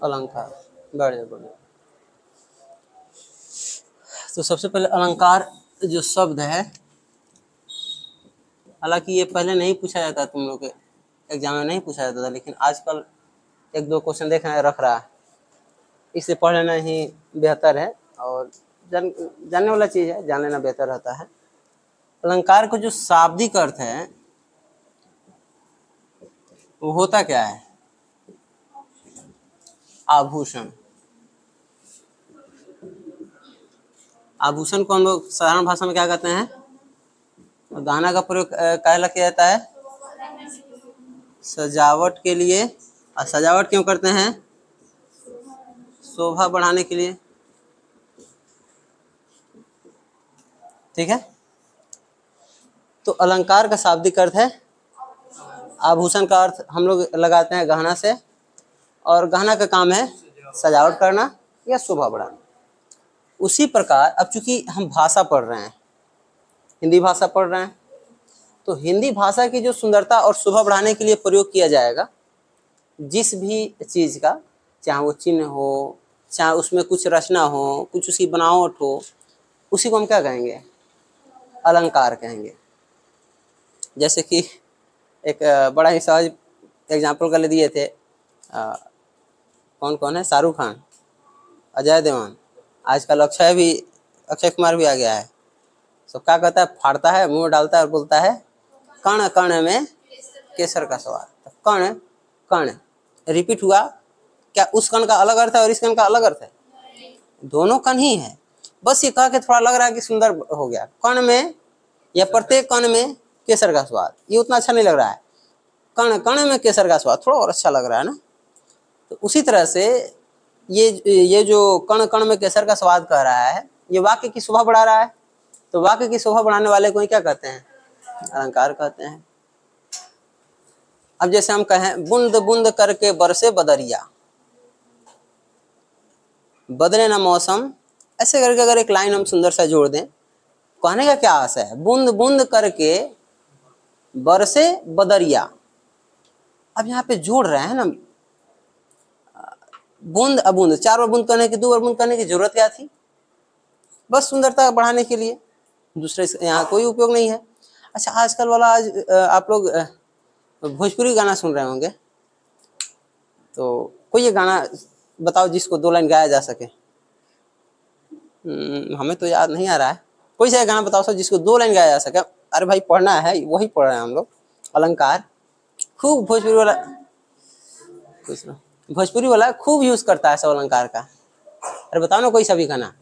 अलंकार, बढ़िया बढ़िया। तो सबसे पहले अलंकार जो शब्द है, हालांकि ये पहले नहीं पूछा जाता, तुम लोग के एग्जाम में नहीं पूछा जाता था, लेकिन आजकल एक दो क्वेश्चन रख रहा है, इसे पढ़ लेना ही बेहतर है और जानने वाला चीज है, जान लेना बेहतर रहता है। अलंकार को जो शाब्दिक अर्थ है वो होता क्या है? आभूषण। आभूषण को हम लोग साधारण भाषा में क्या कहते हैं? गहना का प्रयोग काहे किया जाता है? सजावट के लिए। और सजावट क्यों करते हैं? शोभा बढ़ाने के लिए। ठीक है। तो अलंकार का शाब्दिक अर्थ है, आभूषण का अर्थ हम लोग लगाते हैं गहना से, और गहना का काम है सजावट करना या शोभा बढ़ाना। उसी प्रकार अब चूंकि हम भाषा पढ़ रहे हैं, हिंदी भाषा पढ़ रहे हैं, तो हिंदी भाषा की जो सुंदरता और शोभा बढ़ाने के लिए प्रयोग किया जाएगा जिस भी चीज का, चाहे वो चिन्ह हो, चाहे उसमें कुछ रचना हो, कुछ उसकी बनावट हो, उसी को हम क्या कहेंगे? अलंकार कहेंगे। जैसे कि एक बड़ा ही सहज एग्जाम्पल कर दिए थे, कौन कौन है? शाहरुख खान, अजय देवगन, आजकल अक्षय कुमार भी आ गया है। सब क्या कहता है? फाड़ता है, मुंह डालता है और बोलता है कण कण में केसर का स्वाद। तो कण कण रिपीट हुआ क्या? उस कण का अलग अर्थ है और इस कण का अलग अर्थ है? दोनों कण ही है, बस ये कह के थोड़ा लग रहा है कि सुंदर हो गया। कण में या प्रत्येक कण में केसर का स्वाद, ये उतना अच्छा नहीं लग रहा है। कण कण में केसर का स्वाद थोड़ा और अच्छा लग रहा है ना। तो उसी तरह से ये जो कण कण में केसर का स्वाद कह रहा है, ये वाक्य की शोभा बढ़ा रहा है। तो वाक्य की शोभा बढ़ाने वाले को क्या कहते हैं? अलंकार कहते हैं। अब जैसे हम कहें बूंद बूंद करके बरसे बदरिया, बदले ना मौसम, ऐसे करके अगर एक लाइन हम सुंदर सा जोड़ दें, कहने का क्या आशा है? बूंद बूंद करके बरसे बदरिया। अब यहाँ पे जोड़ रहे हैं ना, बूंद अबूंद, 4 बार बूंद करने की, 2 बार बूंद करने की जरूरत क्या थी? बस सुंदरता बढ़ाने के लिए, दूसरे यहाँ कोई उपयोग नहीं है। अच्छा, आजकल वाला आप लोग भोजपुरी गाना सुन रहे होंगे, तो कोई ये गाना बताओ जिसको 2 लाइन गाया जा सके। हमें तो याद नहीं आ रहा है, कोई सा गाना बताओ सर जिसको 2 लाइन गाया जा सके। अरे भाई पढ़ना है, वही पढ़ रहे हैं हम लोग, अलंकार। खूब भोजपुरी वाला खूब यूज करता है सब अलंकार का। अरे बताओ ना कोई सा भी गाना।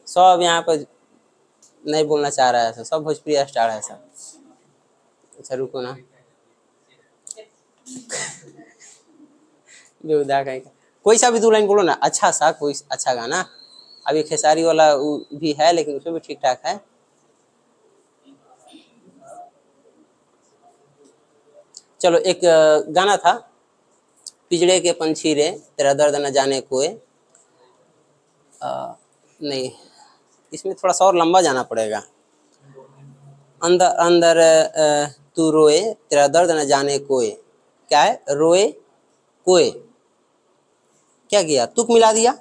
सब यहाँ पर नहीं बोलना चाह रहा है, सब भोजपुरी स्टार है सब। अच्छा रुको ना, बेहुदा कहीं का कोई सा भी 2 लाइन बोलो ना, अच्छा सा कोई अच्छा गाना। अभी खेसारी वाला भी है, लेकिन उसमें भी ठीक ठाक है। चलो एक गाना था, पिजड़े के पंछी रे तेरा दर्द न जाने कोई। नहीं, इसमें थोड़ा सा और लंबा जाना पड़ेगा। अंदर अंदर तू रोए तेरा दर्द न जाने कोई। क्या है? रोए कोई, क्या किया? तुक मिला दिया,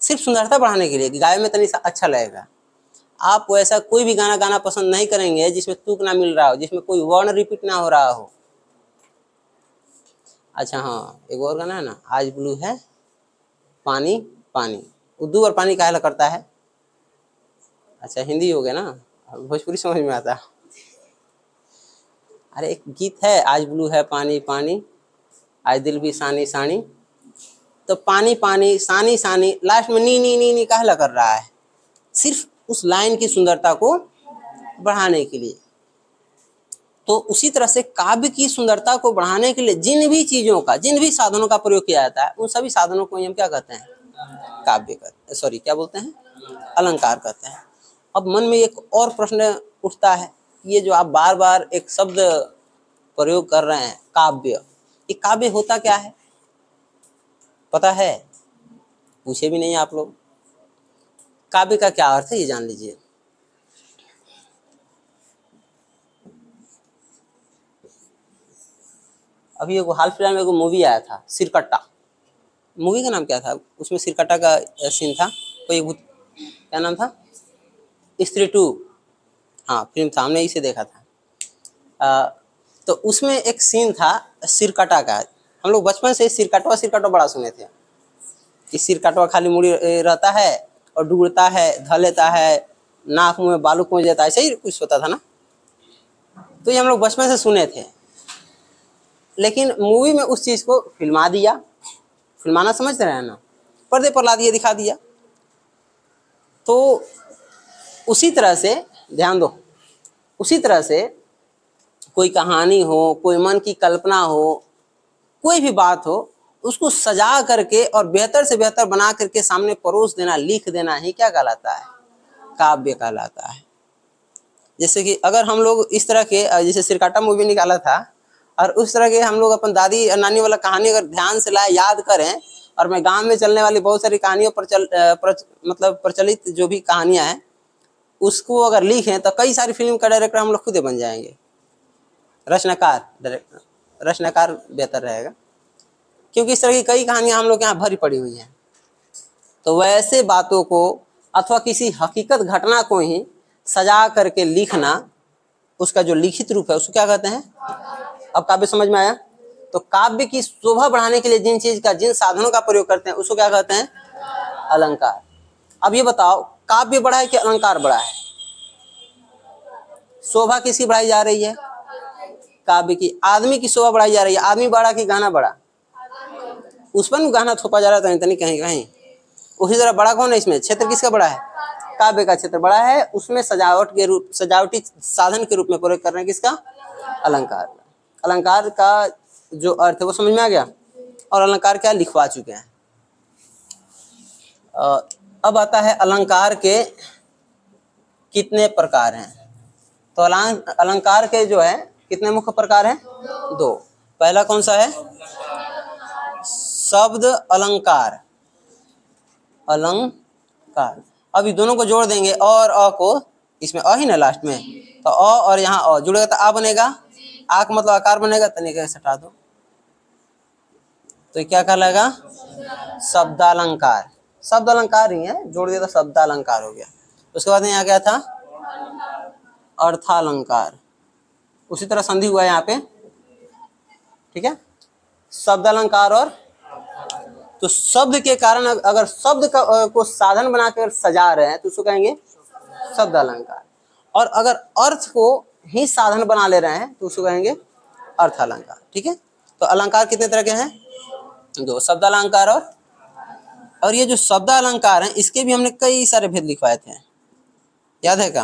सिर्फ सुंदरता बढ़ाने के लिए, गाय में तनी सा अच्छा लगेगा। आप वैसा कोई भी गाना गाना पसंद नहीं करेंगे जिसमें तुक ना मिल रहा हो, जिसमें कोई वर्ण रिपीट ना हो रहा हो। अच्छा हाँ, एक और गाना है ना, आज ब्लू है पानी पानी, वो 2 बार पानी काहे करता है? अच्छा हिंदी हो गया ना, भोजपुरी समझ में आता। अरे एक गीत है, आज ब्लू है पानी पानी, आज दिल भी सानी सानी। तो पानी पानी सानी सानी, लास्ट में नी नी नी नी काहे कर रहा है? सिर्फ उस लाइन की सुंदरता को बढ़ाने के लिए। तो उसी तरह से काव्य की सुंदरता को बढ़ाने के लिए जिन भी चीजों का, जिन भी साधनों का प्रयोग किया जाता है, उन सभी साधनों को हम क्या कहते हैं? काव्य कहते, सॉरी क्या बोलते हैं? अलंकार कहते हैं। अब मन में एक और प्रश्न उठता है, ये जो आप बार बार एक शब्द प्रयोग कर रहे हैं काव्य, ये काव्य होता क्या है? पता है? पूछे भी नहीं आप लोग। काव्य का क्या अर्थ है ये जान लीजिए। अभी एगो हाल फिलहाल में एगो मूवी आया था सिरकट्टा, मूवी का नाम क्या था, उसमें सिरकट्टा का सीन था, कोई क्या नाम था, स्त्री 2, हाँ फिल्म था, हमने इसे देखा था। तो उसमें एक सीन था सिरकट्टा का। हम लोग बचपन से सिरकटवा सिरकटवा बड़ा सुने थे कि सिरकटवा खाली मुड़ी रहता है और डूबता है, ध लेता है, नाक मुंह में बालू पहुंच जाता है, ऐसे ही कुछ होता था ना। तो ये हम लोग बचपन से सुने थे, लेकिन मूवी में उस चीज़ को फिल्मा दिया, फिल्माना समझ रहे हैं ना, पर्दे पर ला दिया, दिखा दिया। तो उसी तरह से ध्यान दो, उसी तरह से कोई कहानी हो, कोई मन की कल्पना हो, कोई भी बात हो, उसको सजा करके और बेहतर से बेहतर बना करके सामने परोस देना, लिख देना ही क्या कहलाता है, काव्य कहलाता है। जैसे कि अगर हम लोग इस तरह के, जैसे सिरकाटा मूवी निकाला था, और उस तरह के हम लोग अपन दादी नानी वाला कहानी अगर ध्यान से लाए, याद करें, और मैं गांव में चलने वाली बहुत सारी कहानियों पर मतलब प्रचलित जो भी कहानियां हैं उसको अगर लिखें तो कई सारी फिल्म का डायरेक्टर हम लोग खुद बन जाएंगे, रचनाकार, डायरेक्टर, रचनाकार बेहतर रहेगा, क्योंकि इस तरह की कई कहानियां हम लोग यहाँ भरी पड़ी हुई हैं। तो वैसे बातों को अथवा किसी हकीकत घटना को ही सजा करके लिखना, उसका जो लिखित रूप है उसको क्या कहते हैं। अब काव्य समझ में आया। तो काव्य की शोभा बढ़ाने के लिए जिन चीज का, जिन साधनों का प्रयोग करते हैं उसको क्या कहते हैं, अलंकार। अब ये बताओ, काव्य बड़ा है कि अलंकार बड़ा है? शोभा किसकी बढ़ाई जा रही है, काव्य की। आदमी की शोभा बढ़ाई जा रही है, आदमी बड़ा कि गाना बड़ा, उस पर गाना थोपा जा रहा था कहीं कहीं। उसी तरह बड़ा कौन है इसमें, क्षेत्र किसका बड़ा है, काव्य का क्षेत्र बड़ा है, उसमें सजावट के रूप, सजावटी साधन के रूप में प्रयोग कर रहे हैं किसका, अलंकार। अलंकार का जो अर्थ है वो समझ में आ गया, और अलंकार क्या लिखवा चुके हैं। अब आता है अलंकार के कितने प्रकार हैं। तो अलंकार के जो है कितने मुख्य प्रकार हैं, 2। पहला कौन सा है, शब्द अलंकार, अलंकार। अभी दोनों को जोड़ देंगे, और अ को, इसमें अ ही ना लास्ट में, तो अ और यहाँ अ जुड़ेगा तो आ बनेगा, आ का मतलब आकार बनेगा, तनिक हटा दो, तो क्या कहलाएगा, शब्दालंकार। शब्द अलंकार ही है, जोड़ दिया तो शब्दालंकार हो गया। उसके बाद यहाँ क्या था, अर्थालंकार। उसी तरह संधि हुआ यहाँ पे, ठीक है, शब्दालंकार और, तो शब्द के कारण अगर शब्द का को साधन बनाकर सजा रहे हैं तो उसको कहेंगे शब्द अलंकार, और अगर अर्थ को ही साधन बना ले रहे हैं तो उसको कहेंगे अर्थ अलंकार। ठीक है, तो अलंकार कितने तरह के हैं, 2, शब्द अलंकार और ये जो शब्द अलंकार हैं इसके भी हमने कई सारे भेद लिखवाए थे, याद है क्या।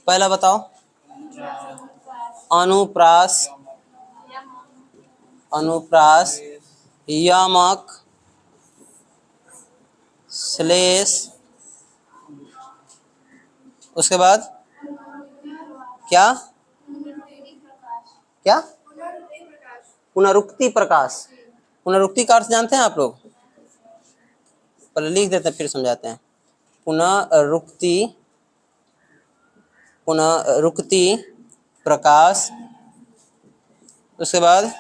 पहला बताओ, अनुप्रास, अनुप्रास, यमक, श्लेष, उसके बाद क्या क्या, पुनरुक्ति प्रकाश। पुनरुक्ति का अर्थ जानते हैं आप लोग, पहले लिख देते हैं फिर समझाते हैं। पुनरुक्ति, पुनरुक्ति प्रकाश, उसके बाद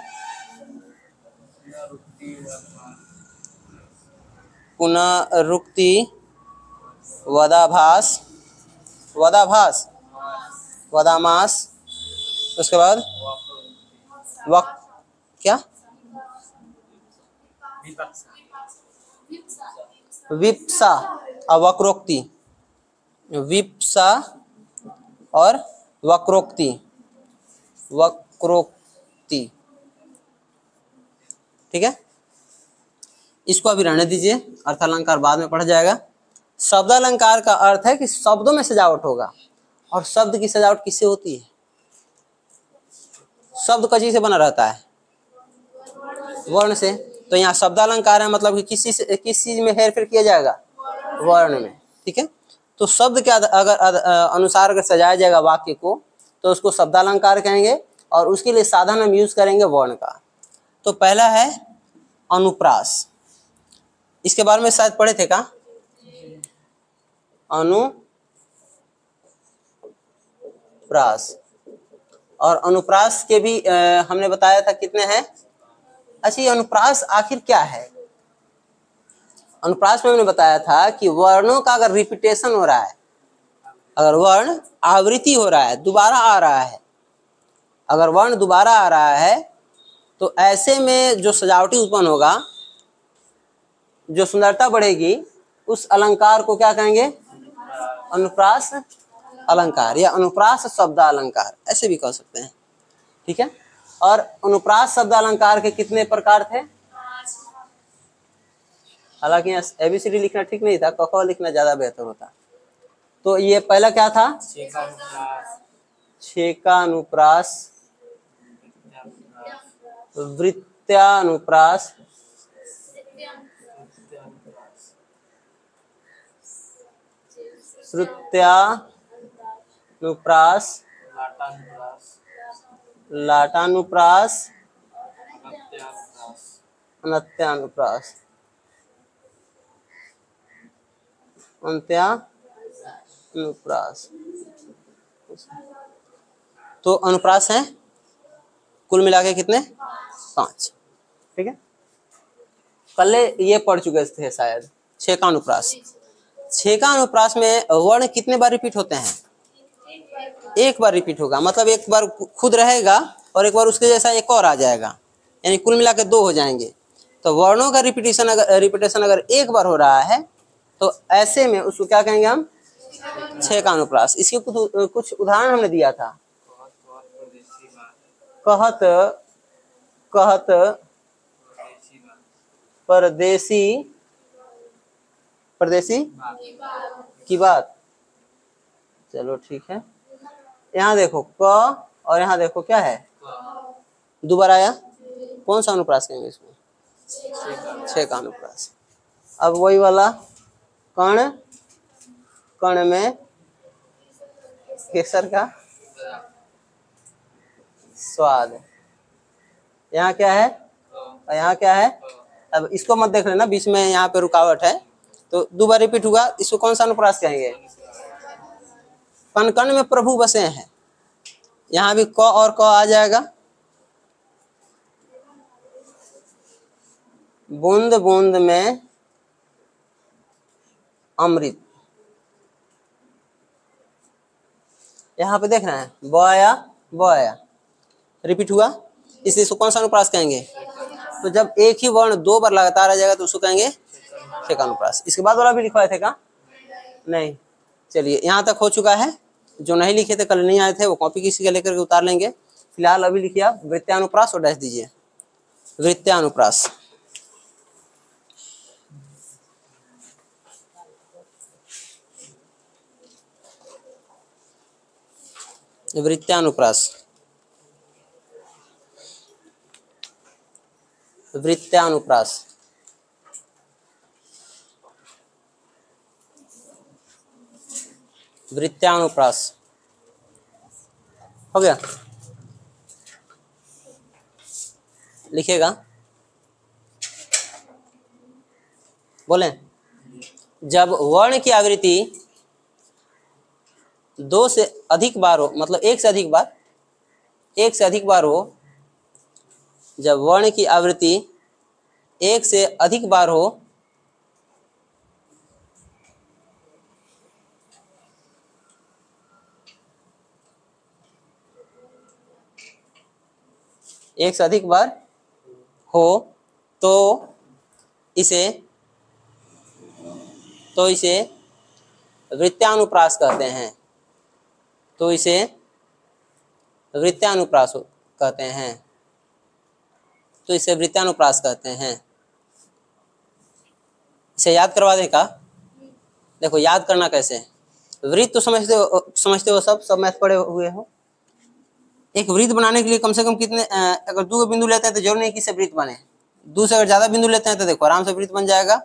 पुनरुक्ति वदाभास, वदाभास, वदामास, उसके बाद वक क्या, विप्सा और वक्रोक्ति, विप्सा और वक्रोक्ति, वक्रोक्ति। ठीक है, इसको अभी रहने दीजिए, अर्थालंकार बाद में पढ़ा जाएगा। शब्दालंकार का अर्थ है कि शब्दों में सजावट होगा, और शब्द की सजावट किससे होती है, शब्द का चीज से बना रहता है, वर्ण से। तो यहाँ शब्दालंकार है मतलब कि किस चीज में हेरफेर किया जाएगा, वर्ण में। ठीक है, तो शब्द के अगर अनुसार अगर सजाया जाएगा वाक्य को तो उसको शब्दालंकार कहेंगे, और उसके लिए साधन हम यूज करेंगे वर्ण का। तो पहला है अनुप्रास, इसके बारे में शायद पढ़े थे का, अनुप्रास। और अनुप्रास के भी हमने बताया था कितने हैं। अच्छा, ये अनुप्रास आखिर क्या है? अनुप्रास में हमने बताया था कि वर्णों का अगर रिपीटेशन हो रहा है, अगर वर्ण आवृत्ति हो रहा है, दोबारा आ रहा है, अगर वर्ण दोबारा आ रहा है, तो ऐसे में जो सजावटी उत्पन्न होगा, जो सुंदरता बढ़ेगी, उस अलंकार को क्या कहेंगे? अनुप्रास अलंकार या अनुप्रास शब्द अलंकार, ऐसे भी कह सकते हैं। ठीक है। और अनुप्रास शब्द अलंकार के कितने प्रकार थे? हालांकि एबीसीडी लिखना ठीक नहीं था, क ख लिखना ज्यादा बेहतर होता। तो ये पहला क्या था? छेकानुप्रास, वृत्त्यानुप्रास, श्रुत्यानुप्रास, लाटानुप्रास, अनत्यानुप्रास, अंत्यानुप्रास। तो अनुप्रास हैं कुल मिला के कितने? 5। ठीक है। कल ये पढ़ चुके थे शायद। छेकानुप्रास, छेकानुप्रास में वर्ण कितने बार रिपीट होते हैं? एक बार रिपीट होगा, मतलब एक बार खुद रहेगा और एक बार उसके जैसा एक और आ जाएगा, यानी कुल मिला के 2 हो जाएंगे। तो वर्णों का रिपीटेशन अगर एक बार हो रहा है, तो ऐसे में उसको क्या कहेंगे हम? छेकानुप्रास। इसके कुछ उदाहरण हमने दिया था। कहत, कहत, परदेसी, परदेसी की बात। चलो ठीक है। यहाँ देखो क और यहाँ देखो क्या है? दोबारा आया। कौन सा अनुप्रास कहेंगे इसमें? छेकानुप्रास। अब वही वाला कण, कण में केसर का स्वाद। यहाँ क्या है? यहाँ क्या है? अब इसको मत देख लेना, बीच में यहाँ पे रुकावट है, तो 2 बार रिपीट हुआ। इसको कौन सा अनुप्रास कहेंगे? कण कण में प्रभु बसे हैं। यहाँ भी क और क आ जाएगा। बूंद बूंद में अमृत। यहाँ पे देखना है ब आया, ब आया, रिपीट हुआ, इसलिए इसको कौन सा अनुप्रास कहेंगे? तो जब एक ही वर्ण 2 बार लगातार आ जाएगा तो उसको कहेंगे छेकानुप्रास। इसके बाद वाला भी लिखवाए थे क्या? नहीं। चलिए, यहाँ तक हो चुका है। जो नहीं लिखे थे, कल नहीं आए थे, वो कॉपी किसी का लेकर के उतार लेंगे। फिलहाल अभी लिखिए आप वृत्त्यानुप्रास और डैश दीजिए। वृत्त्यानुप्रास, वृत्त्यानुप्रास, वृत्त्यानुप्रास। वृत्त्यानुप्रास हो गया। लिखिएगा, बोलें। जब वर्ण की आवृत्ति 2 से अधिक बार हो, मतलब 1 से अधिक बार, 1 से अधिक बार हो, जब वर्ण की आवृत्ति 1 से अधिक बार हो, एक से अधिक बार हो, तो इसे वृत्त्यानुप्रास कहते हैं। तो इसे वृत्त्यानुप्रास कहते हैं। तो इसे वृत्त्यानुप्रास कहते हैं। इसे याद करवा दें का? देखो याद करना कैसे। वृत्त तो समझते हो सब मैथ पढ़े हुए हो। एक वृत्त बनाने के लिए कम से कम कितने, अगर 2 बिंदु लेते हैं तो जरूर नहीं कि इससे वृत्त बने। 2 से अगर ज्यादा बिंदु लेते हैं तो देखो आराम से वृत्त बन जाएगा।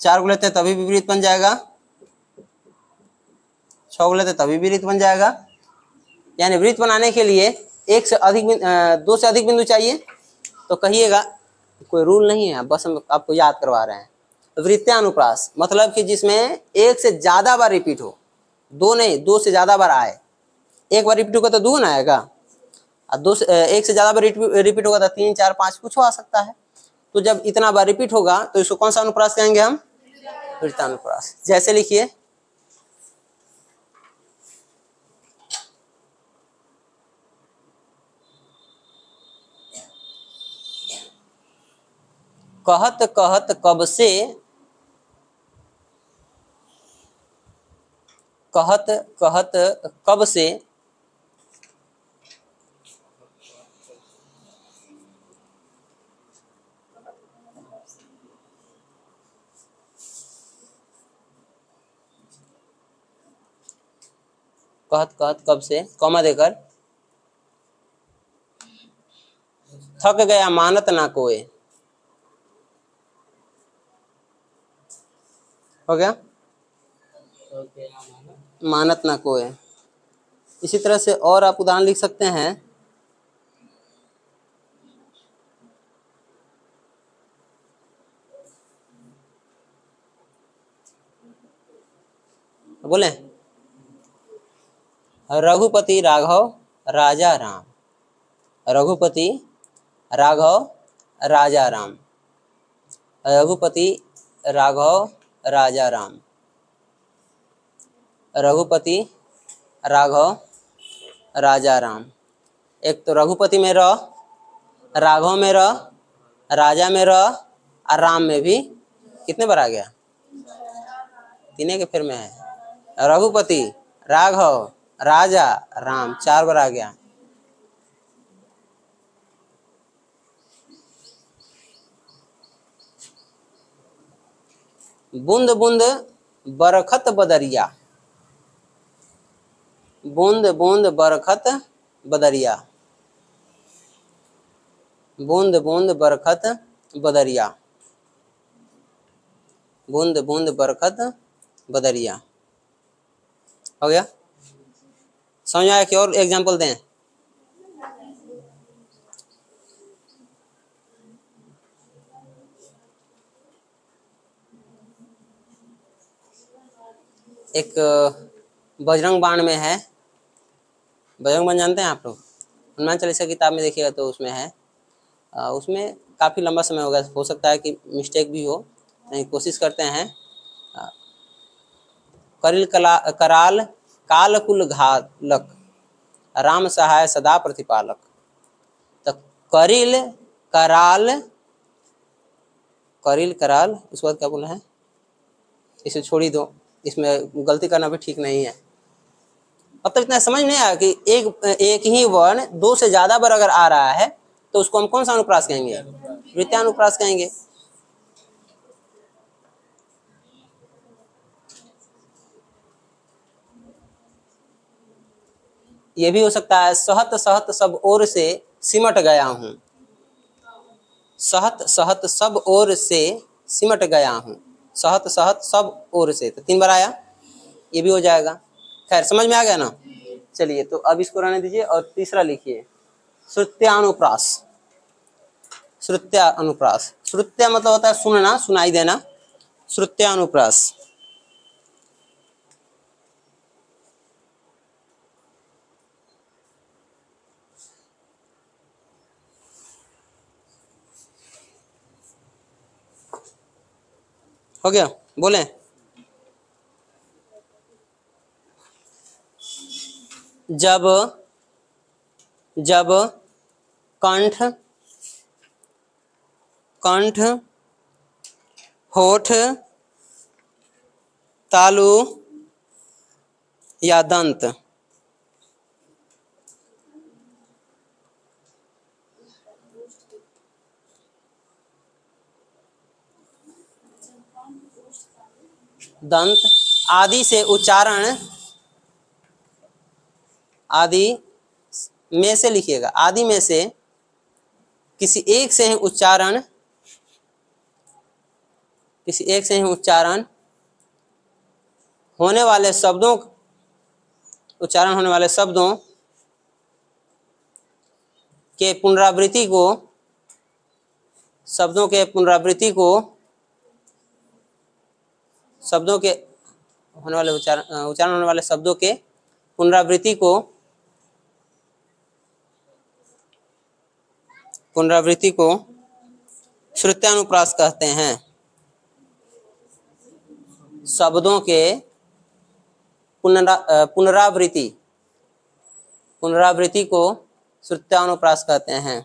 4 को लेते हैं तभी भी वृत्त बन जाएगा। 6 को लेते हैं तभी भी वृत्त बन जाएगा। यानी वृत्त बनाने के लिए 2 से अधिक बिंदु चाहिए। तो कहिएगा, कोई रूल नहीं है, बस हम आपको याद करवा रहे हैं। वृत्तानुप्रास मतलब कि जिसमें एक से ज्यादा बार रिपीट हो, दो नहीं, दो से ज्यादा बार आए। एक बार रिपीट होगा तो दो ना आएगा, और एक से ज्यादा बार रिपीट होगा तो 3 4 5 कुछ आ सकता है। तो जब इतना बार रिपीट होगा तो इसको कौन सा अनुप्रास कहेंगे हम? वृत्तानुप्रास। जैसे लिखिए, कहत कहत कब से, कहत कहत कब से, कहत कहत कब से, कॉमा देकर, थक गया मानत ना कोय। हो गया, मानत ना कोय। इसी तरह से और आप उदाहरण लिख सकते हैं, बोले रघुपति राघव राजा राम, रघुपति राघव राजा राम, रघुपति राघव राजा राम, रघुपति राघव राजा राम। एक तो रघुपति में र, राघव में र, राजा में र, और राम में भी कितने बार आ गया? तीन के फिर में है। रघुपति राघव राजा राम 4 बार आ गया। बूंद बूंद बरखत बदरिया, बूंद बूंद बरखत बदरिया, बूंद बूंद बरखत बदरिया, बूंद बूंद बरखत बदरिया। हो गया, समझ में आया? कि और एग्जाम्पल दें? एक बजरंग बाण में है, बजरंग बाण जानते हैं आप लोग? हनुमान चालीसा किताब में देखिएगा तो उसमें है। उसमें काफ़ी लंबा समय हो गया, हो सकता है कि मिस्टेक भी हो, नहीं कोशिश करते हैं। करिल कराल काल कुल घालक, राम सहाय सदा प्रतिपालक। तो करिल कराल, करिल कराल, उसके बाद क्या बोला है? इसे छोड़ ही दो, इसमें गलती करना भी ठीक नहीं है। अब तक इतना समझ नहीं आया कि एक ही वर्ण दो से ज्यादा बार अगर आ रहा है तो उसको हम कौन सा अनुप्रास कहेंगे? वृत्तानुप्रास कहेंगे। ये भी हो सकता है, सहत सहत सब ओर से सिमट गया हूँ, सहत सहत सब ओर से सिमट गया हूँ, सहत सहत सब ओर से, तो 3 बार आया, ये भी हो जाएगा। खैर समझ में आ गया ना? चलिए तो अब इसको रहने दीजिए और तीसरा लिखिए, श्रुत्यानुप्रास। श्रुत्यानुप्रास, श्रुत्या मतलब होता है सुनना, सुनाई देना। श्रुत्यानुप्रास, हो गया? बोले जब, जब कंठ, कंठ, होठ, तालु या दंत, दंत आदि से उच्चारण, आदि में से लिखिएगा, आदि में से किसी एक से ही उच्चारण, किसी एक से ही उच्चारण होने वाले शब्दों, उच्चारण होने वाले शब्दों के पुनरावृत्ति को, शब्दों के पुनरावृत्ति को शब्दों के होने वाले उच्चारण होने वाले शब्दों के पुनरावृत्ति को श्रुत्यानुप्रास कहते हैं। शब्दों के पुनरावृत्ति को श्रुत्यानुप्रास कहते हैं।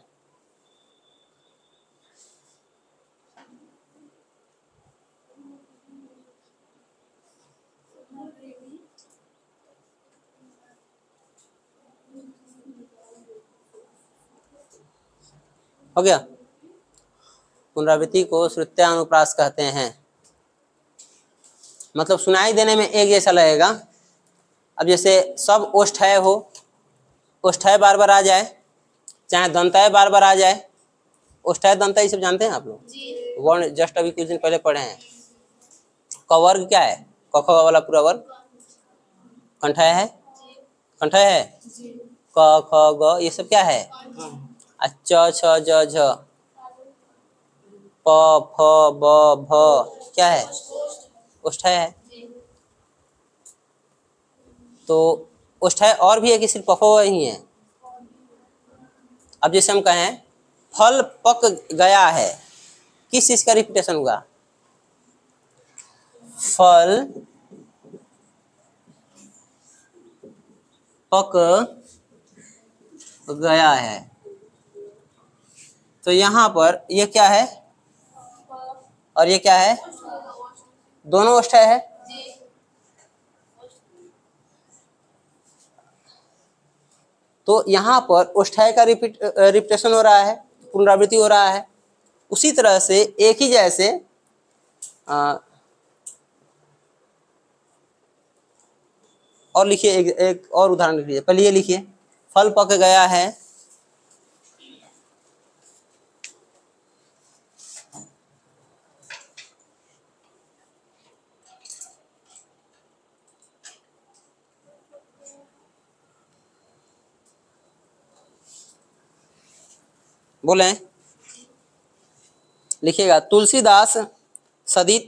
हो गया? पुनरावृत्ति को श्रुत्यानुप्रास कहते हैं। मतलब सुनाई देने में एक जैसा लगेगा। अब जैसे सब ओष्ठय हो, ओष्ठय बार बार आ जाए, चाहे दंतय बार बार आ जाए। ओष्ठय दंतय सब जानते हैं आप लोग, वर्ण जस्ट अभी कुछ दिन पहले पढ़े हैं। क वर्ग क्या है? क ख वाला पूरा वर्ग कंठय है, कंठय है। क ख ग ये सब क्या है? च छ ज झ प फ ब भ क्या है? ओष्ठय है। तो ओष्ठय और भी है कि सिर्फ पफ ही है? अब जैसे हम कहें फल पक गया है, किस चीज का रिपीटेशन हुआ? फल पक गया है। तो यहाँ पर ये क्या है और ये क्या है? दोनों ओष्ठय है। तो यहाँ पर ओष्ठय का रिपीटेशन हो रहा है, पुनरावृत्ति हो रहा है। उसी तरह से एक ही जैसे और लिखिए, एक और उदाहरण लिखिए। पहले ये लिखिए, फल पक गया है। बोले, लिखिएगा तुलसीदास सदित,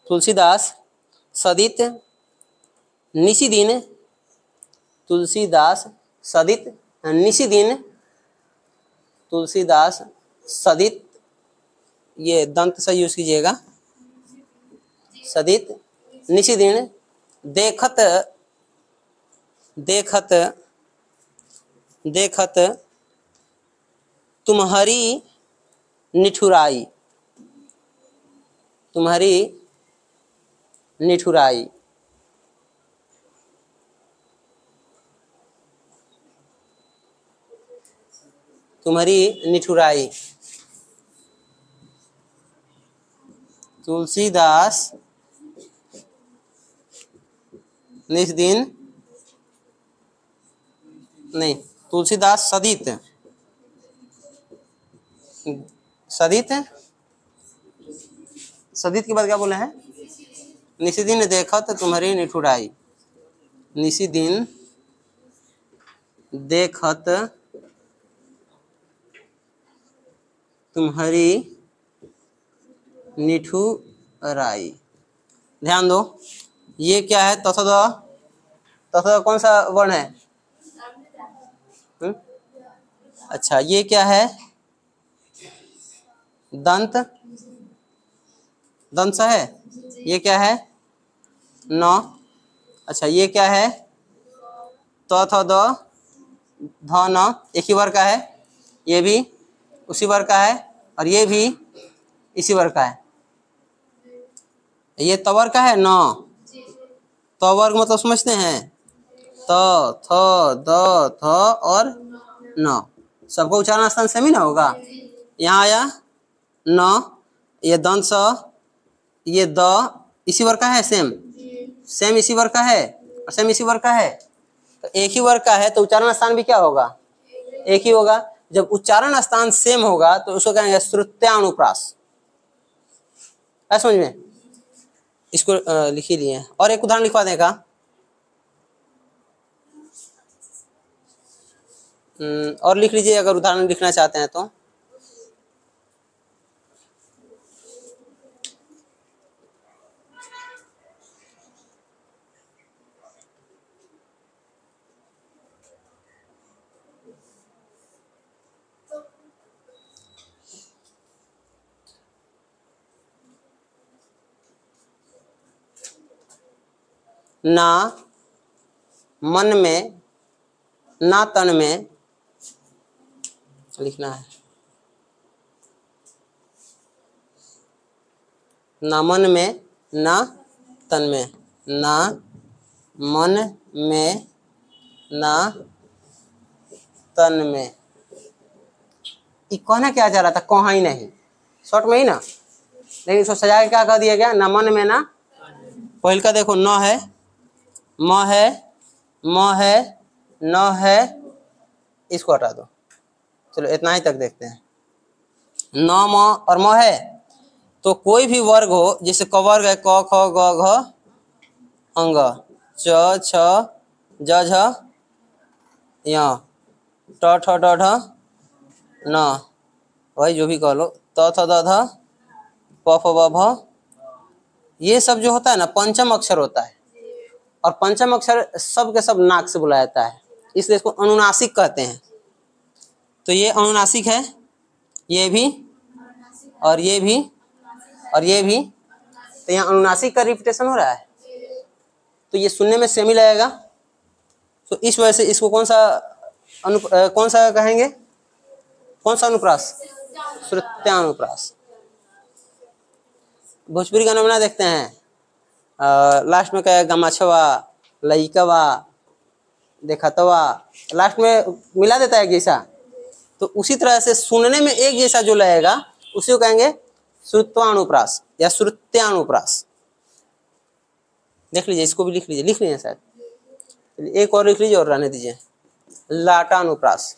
तुलसीदास सदित निशिदिन, तुलसीदास सदित निशिदिन, तुलसीदास सदित, ये दंत से यूज कीजिएगा, सदित निशिदिन देखत देखत देखत तुम्हारी निठुराई, तुम्हारी निठुराई। तुम्हारी निठुराई। तुलसीदास निशिदिन नहीं, तुलसीदास सदित, सदित, सदित के बाद क्या बोले हैं? निशिदिन देखत तुम्हारी निठुराई, निशिदिन देखत तुम्हारी निठुराई। ध्यान दो, ये क्या है? तथा तथा कौन सा वर्ण है? अच्छा, ये क्या है? दंत, दंत सा है। ये क्या है? न। अच्छा, ये क्या है? त थ द ध न, एक ही वर्ग का है। ये भी उसी वर्ग का है और ये भी इसी वर्ग का है। ये तवर्ग का है न। तवर्ग मतलब समझते हैं? त थ द थ और न, सबका उच्चारण स्थान सेम ही ना होगा। यहाँ आया न, ये दंत स, ये द इसी वर्ग का है, सेम सेम इसी वर्ग का है और सेम इसी वर्ग का है। तो एक ही वर्ग का है तो उच्चारण स्थान भी क्या होगा? एक ही होगा। जब उच्चारण स्थान सेम होगा तो उसको कहेंगे श्रुत्यानुप्रास। है समझ में? इसको लिख ही लिए। और एक उदाहरण लिखवा देगा। और लिख लीजिए अगर उदाहरण लिखना चाहते हैं तो। ना मन में ना तन में लिखना है। ना मन में ना तन में, ना मन में ना तन में। ये कहना क्या चाह रहा था? कहाँ ही नहीं, शॉर्ट में ही ना, लेकिन इसको सजा के क्या कह दिया गया? ना मन में ना। पहल का देखो, न है, म है, म है, न है, इसको हटा दो। चलो इतना ही तक देखते हैं। न म और म है तो कोई भी वर्ग हो, जैसे क वर्ग है, क ख ग घ अंग, च छ ज झ य, ट ठ ड ढ न, भाई जो भी कह लो, त थ द ध प फ ब भ, ये सब जो होता है ना पंचम अक्षर होता है, और पंचम अक्षर सब के सब नाक से बुलाया जाता है, इसलिए इसको अनुनासिक कहते हैं। तो ये अनुनासिक है, ये भी और ये भी और ये भी, तो यहाँ अनुनासिक का रिपीटेशन हो रहा है, तो ये सुनने में सेमी लगेगा। तो इस वजह से इसको कौन सा कहेंगे? कौन सा अनुप्रास? श्रुत्यानुप्रास। भोजपुरी गाना बना देखते हैं, लास्ट में कहेगा गमाछवा, लइकवा, देखतवा, लास्ट में मिला देता है एक जैसा। तो उसी तरह से सुनने में एक जैसा जो लगेगा उसी को कहेंगे श्रुत्वानुप्रास या श्रुत्यानुप्रास। देख लीजिए, इसको भी लिख लीजिए, लिख लीजिए शायद, एक और लिख लीजिए और रहने दीजिए। लाटानुप्रास,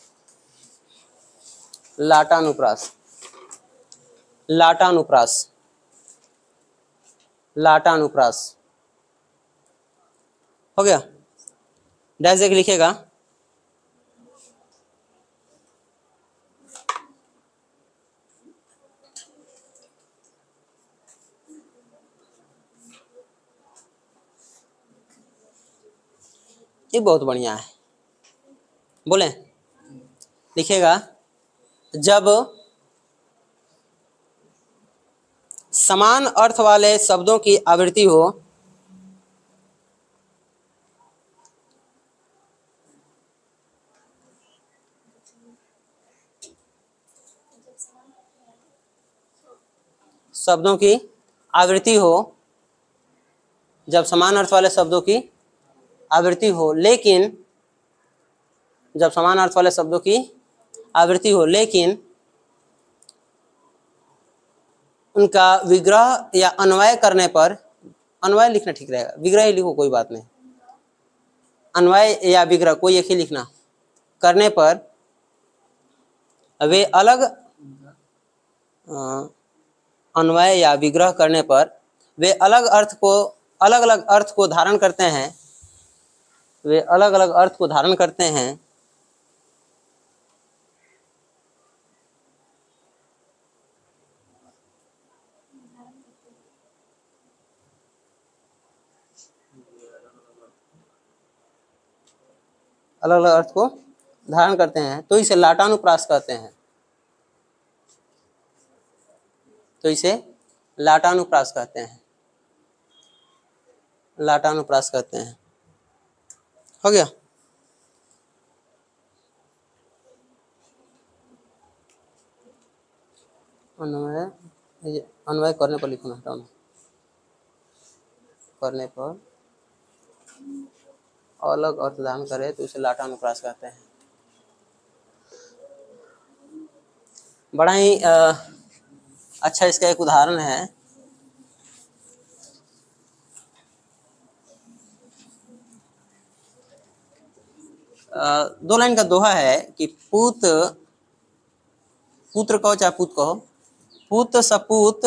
लाटानुप्रास, लाटानुप्रास, लाटानुप्रास। हो गया? डैश देख लिखेगा। ये बहुत बढ़िया है, बोले लिखेगा। जब समान अर्थ वाले शब्दों की आवृत्ति हो, शब्दों की आवृत्ति हो, जब समान अर्थ वाले शब्दों की आवृत्ति हो, लेकिन जब समान अर्थ वाले शब्दों की आवृत्ति हो लेकिन उनका विग्रह या अन्वय करने पर, अन्वय लिखना ठीक रहेगा, विग्रह ही लिखो कोई बात नहीं, अन्वय या विग्रह कोई एक ही लिखना, करने पर वे अलग, अन्वय या विग्रह करने पर वे अलग अलग अर्थ को धारण करते हैं, वे अलग अलग अर्थ को धारण करते हैं। अलग अलग अर्थ को धारण करते हैं, तो इसे लाटानुप्रास कहते हैं, तो इसे लाटानुप्रास कहते हैं, लाटानुप्रास कहते हैं। हो गया? अन्वय करने पर लिखना, हटाना, करने पर अलग अर्थ धारण करे तो इसे लाटानुप्रास कहते हैं। बड़ा ही अच्छा इसका एक उदाहरण है। दो लाइन का दोहा है कि पुत्र कहो चाहे पूत कहो, पूत सपूत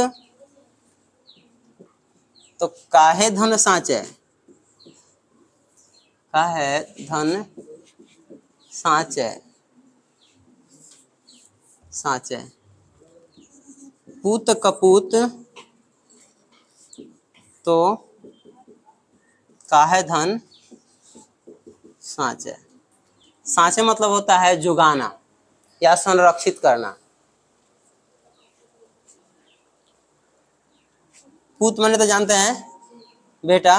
तो काहे धन साँचे, काहे धन साँचे, साँचे, पूत कपूत तो काहे धन साँचे। साँचे मतलब होता है जुगाना या संरक्षित करना। पूत माने तो जानते हैं बेटा,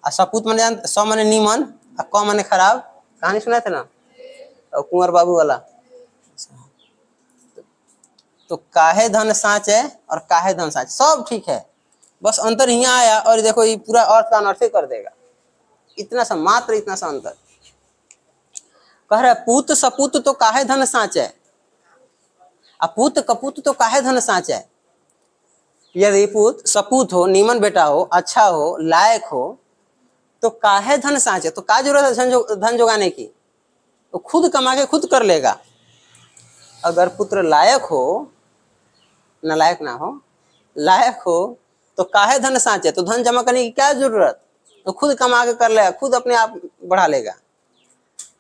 सपूत माने स माने नीमन, क माने खराब। कहानी सुना थे ना कुंवर बाबू वाला। तो काहे धन साँचे और काहे धन साँचे सब ठीक है, बस अंतर यहाँ आया। और देखो ये पूरा अर्थ का अनर्थ कर देगा, इतना सा मात्र, इतना सा अंतर। कह रहा है पूत सपूत तो काहे धन साँचे, अपूत कपूत तो काहे धन साँचे। यदि पूत सपूत हो, नीमन बेटा हो, अच्छा हो, लायक हो, तो काहे धन साँचे, तो क्या जरूरत है धन जुगाने की, तो खुद कमा के खुद कर लेगा। अगर पुत्र लायक हो, नालायक ना हो, लायक हो, तो काहे धन साँचे, तो धन जमा करने की क्या जरूरत, तो खुद कमा के कर लेगा, खुद अपने आप बढ़ा लेगा।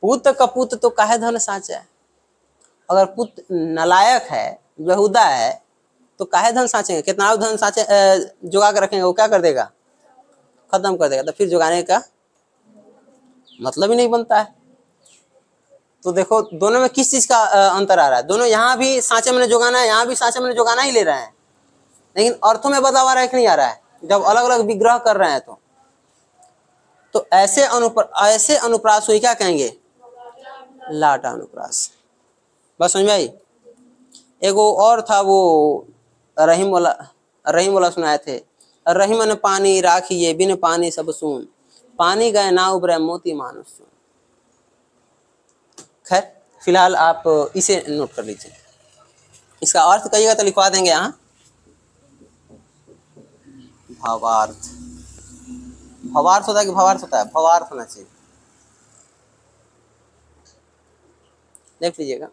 पुत कपूत तो काहे धन साँचे, अगर पुत्र नालायक है, बेहुदा है, तो काहे धन साँचेंगे, कितना धन साँचे जुगा के रखेंगे, वो क्या कर देगा, खत्म कर देगा। तो फिर जुगाने का मतलब ही नहीं बनता है। तो देखो दोनों में किस चीज का अंतर आ रहा है, दोनों यहाँ भी सांचे में जुगाना है, यहाँ भी सांचे में जुगाना ही ले रहे हैं, लेकिन अर्थों में बदलाव आ रहा है कि नहीं आ रहा है, जब अलग अलग विग्रह कर रहे हैं। तो ऐसे अनुप्रास हुई, क्या कहेंगे, लाटा अनुप्रास। बस समझ में आई। एगो और था वो रहीम वाला सुनाए थे, रहीम ने पानी राखिए बिन पानी सब सून, पानी गए ना उबरे मोती मानुष सुन। खैर फिलहाल आप इसे नोट कर लीजिए, इसका अर्थ कहिएगा तो लिखवा देंगे यहाँ। भावार्थ, भावार्थ होता है कि भावार्थ होता है, भावार्थ होना चाहिए, देख लीजिएगा।